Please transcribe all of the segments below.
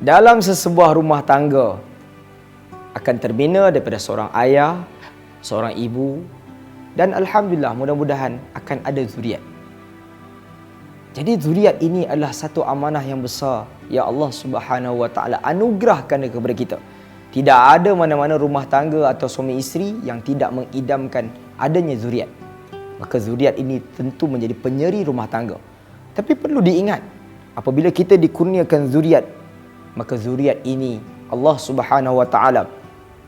dalam sesebuah rumah tangga akan terbina daripada seorang ayah, seorang ibu, dan alhamdulillah mudah-mudahan akan ada zuriat. Jadi zuriat ini adalah satu amanah yang besar yang Allah Subhanahu Wa Taala anugerahkan kepada kita. Tidak ada mana-mana rumah tangga atau suami isteri yang tidak mengidamkan adanya zuriat. Maka zuriat ini tentu menjadi penyeri rumah tangga. Tapi perlu diingat, apabila kita dikurniakan zuriat, maka zuriat ini Allah Subhanahu Wa Taala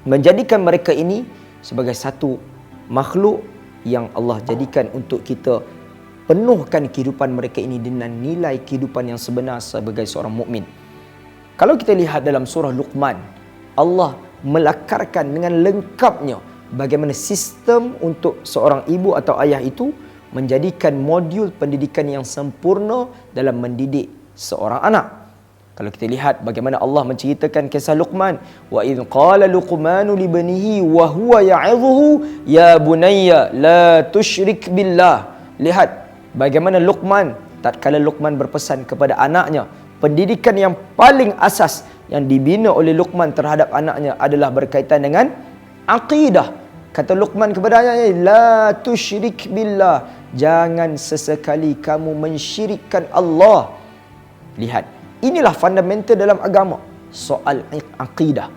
menjadikan mereka ini sebagai satu makhluk yang Allah jadikan untuk kita penuhkan kehidupan mereka ini dengan nilai kehidupan yang sebenar sebagai seorang mukmin. Kalau kita lihat dalam surah Luqman, Allah melakarkan dengan lengkapnya bagaimana sistem untuk seorang ibu atau ayah itu menjadikan modul pendidikan yang sempurna dalam mendidik seorang anak. Kalau kita lihat bagaimana Allah menceritakan kisah Luqman, wa idh qala Luqmanu li banihi wa huwa ya'idhuhu ya bunayya la tusyrik billah. Lihat bagaimana Luqman, tatkala Luqman berpesan kepada anaknya, pendidikan yang paling asas yang dibina oleh Luqman terhadap anaknya adalah berkaitan dengan akidah. Kata Luqman kepada anaknya, la tusyrik billah, jangan sesekali kamu mensyirikkan Allah. Lihat, inilah fundamental dalam agama, soal akidah.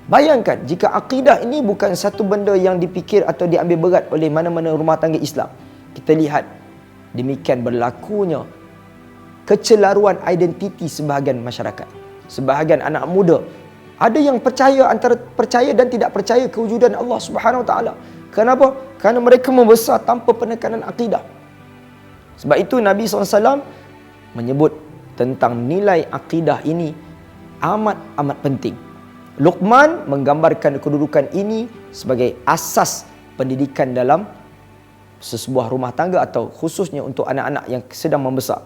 Bayangkan jika akidah ini bukan satu benda yang dipikir atau diambil berat oleh mana-mana rumah tangga Islam. Kita lihat demikian berlakunya kecelaruan identiti sebahagian masyarakat, sebahagian anak muda. Ada yang percaya, antara percaya dan tidak percaya kewujudan Allah Subhanahu Wa Taala. Kenapa? Kerana mereka membesar tanpa penekanan akidah. Sebab itu Nabi SAW menyebut tentang nilai akidah ini amat penting. Luqman menggambarkan kedudukan ini sebagai asas pendidikan dalam sesebuah rumah tangga atau khususnya untuk anak-anak yang sedang membesar.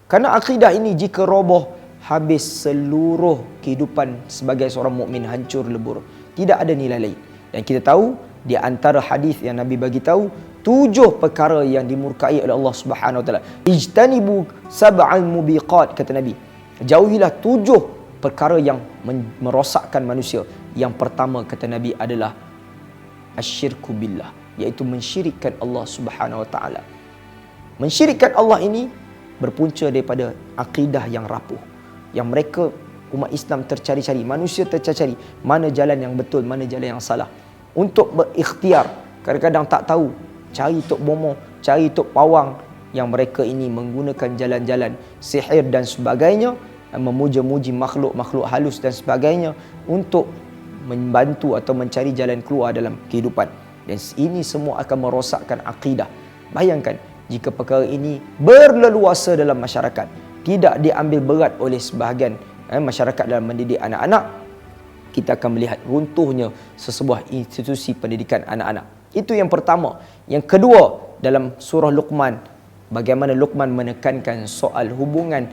Kerana akidah ini jika roboh, habis seluruh kehidupan sebagai seorang mukmin hancur lebur. Tidak ada nilai lain. Dan kita tahu di antara hadis yang Nabi bagi tahu 7 perkara yang dimurkai oleh Allah Subhanahu Wa Taala. Ijtanibu sab'al mubiqat, kata Nabi. Jauhilah 7 perkara yang merosakkan manusia. Yang pertama kata Nabi adalah asyirku billah, iaitu mensyirikkan Allah Subhanahu Wa Taala. Mensyirikkan Allah ini berpunca daripada akidah yang rapuh, yang mereka umat Islam tercari-cari, manusia tercari-cari mana jalan yang betul, mana jalan yang salah. Untuk berikhtiar, kadang-kadang tak tahu, cari tok bomoh, cari tok pawang, yang mereka ini menggunakan jalan-jalan sihir dan sebagainya, memuja-muji makhluk-makhluk halus dan sebagainya untuk membantu atau mencari jalan keluar dalam kehidupan. Dan ini semua akan merosakkan akidah. Bayangkan jika perkara ini berleluasa dalam masyarakat, tidak diambil berat oleh sebahagian masyarakat dalam mendidik anak-anak, kita akan melihat runtuhnya sesebuah institusi pendidikan anak-anak. Itu yang pertama. Yang kedua, dalam surah Luqman, bagaimana Luqman menekankan soal hubungan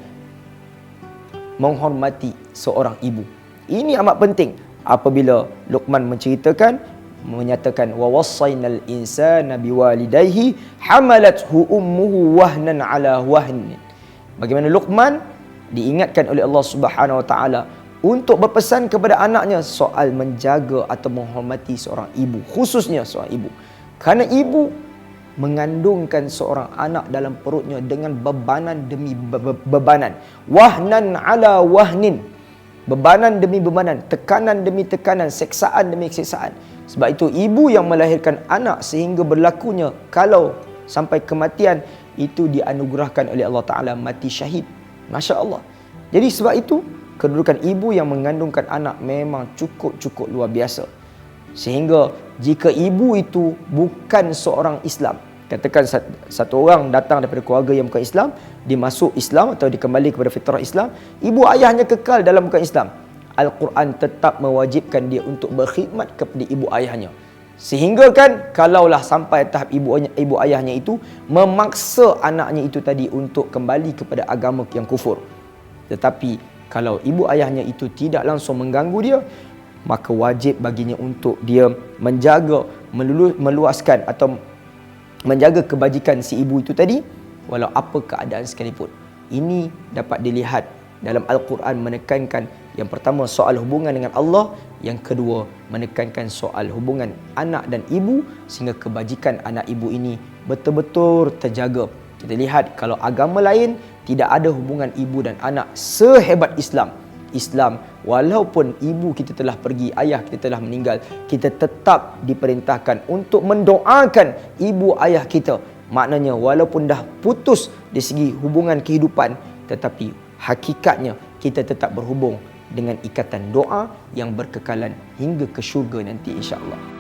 menghormati seorang ibu. Ini amat penting. Apabila Luqman menyatakan wa wassaynal insana biwalidayhi hamalathu ummuhu wahnan ala wahn. Bagaimana Luqman diingatkan oleh Allah Subhanahu Wa Taala untuk berpesan kepada anaknya soal menjaga atau menghormati seorang ibu, khususnya seorang ibu. Kerana ibu mengandungkan seorang anak dalam perutnya dengan bebanan demi bebanan. Wahnan ala wahnin. Bebanan demi bebanan, tekanan demi tekanan, seksaan demi seksaan. Sebab itu ibu yang melahirkan anak sehingga berlakunya kalau sampai kematian, itu dianugerahkan oleh Allah Ta'ala mati syahid. Masya Allah. Jadi sebab itu kedudukan ibu yang mengandungkan anak memang cukup luar biasa. Sehingga jika ibu itu bukan seorang Islam, katakan satu orang datang daripada keluarga yang bukan Islam, dia masuk Islam atau dia kembali kepada fitrah Islam, ibu ayahnya kekal dalam bukan Islam, Al-Quran tetap mewajibkan dia untuk berkhidmat kepada ibu ayahnya. Sehingga kan kalaulah sampai tahap ibu ayahnya itu memaksa anaknya itu tadi untuk kembali kepada agama yang kufur, tetapi kalau ibu ayahnya itu tidak langsung mengganggu dia, maka wajib baginya untuk dia menjaga, meluaskan atau menjaga kebajikan si ibu itu tadi walau apa keadaan sekalipun. Ini dapat dilihat dalam Al-Quran menekankan Yang pertama, soal hubungan dengan Allah. Yang kedua, menekankan soal hubungan anak dan ibu sehingga kebajikan anak ibu ini betul-betul terjaga. Kita lihat kalau agama lain tidak ada hubungan ibu dan anak sehebat Islam. Islam, walaupun ibu kita telah pergi, ayah kita telah meninggal, kita tetap diperintahkan untuk mendoakan ibu ayah kita. Maknanya walaupun dah putus dari segi hubungan kehidupan, tetapi hakikatnya kita tetap berhubung dengan ikatan doa yang berkekalan hingga ke syurga nanti, insya-Allah.